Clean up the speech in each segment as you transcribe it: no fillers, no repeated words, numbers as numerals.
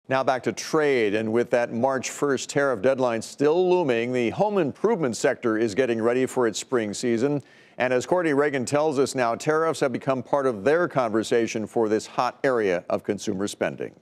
Now back to trade, and with that March 1st tariff deadline still looming, the home improvement sector is getting ready for its spring season. And as Courtney Reagan tells us now, tariffs have become part of their conversation for this hot area of consumer spending.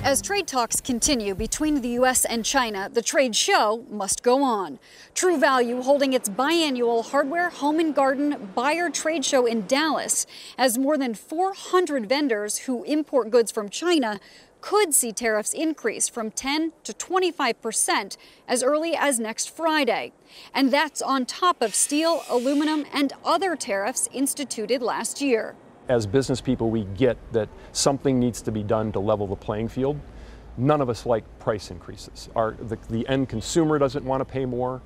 As trade talks continue between the U.S. and China, the trade show must go on. True Value, holding its biannual hardware, home and garden buyer trade show in Dallas, as more than 400 vendors who import goods from China could see tariffs increase from 10 to 25% as early as next Friday. And that's on top of steel, aluminum, and other tariffs instituted last year. As business people, we get that something needs to be done to level the playing field. None of us like price increases. The end consumer doesn't want to pay more.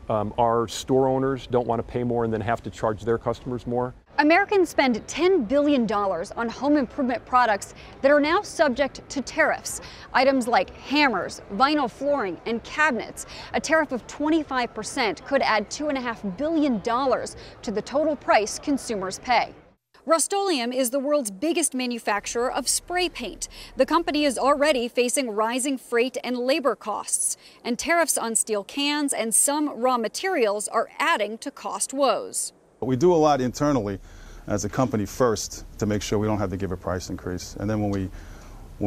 Our store owners don't want to pay more and then have to charge their customers more. Americans spend $10 billion on home improvement products that are now subject to tariffs. Items like hammers, vinyl flooring, and cabinets. A tariff of 25% could add $2.5 billion to the total price consumers pay. Rust-Oleum is the world's biggest manufacturer of spray paint. The company is already facing rising freight and labor costs, and tariffs on steel cans and some raw materials are adding to cost woes. We do a lot internally as a company first to make sure we don't have to give a price increase. And then when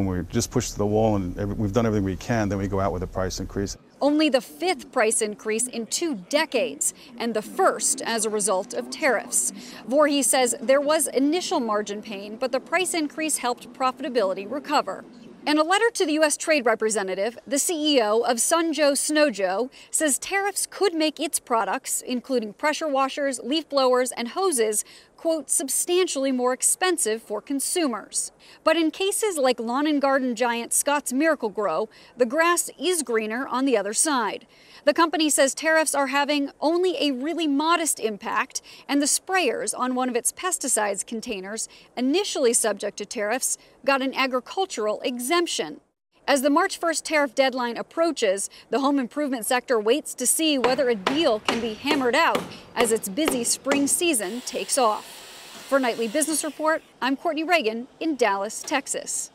we're just pushed to the wall and we've done everything we can, then we go out with a price increase. Only the 5th price increase in 2 decades, and the first as a result of tariffs. Voorhees says there was initial margin pain, but the price increase helped profitability recover. In a letter to the U.S. Trade Representative, the CEO of Sunjo Snowjo says tariffs could make its products, including pressure washers, leaf blowers, and hoses, quote, substantially more expensive for consumers. But in cases like lawn and garden giant Scott's Miracle-Gro, the grass is greener on the other side. The company says tariffs are having only a really modest impact, and the sprayers on one of its pesticides containers, initially subject to tariffs, got an agricultural exemption. As the March 1st tariff deadline approaches, the home improvement sector waits to see whether a deal can be hammered out as its busy spring season takes off. For Nightly Business Report, I'm Courtney Reagan in Dallas, Texas.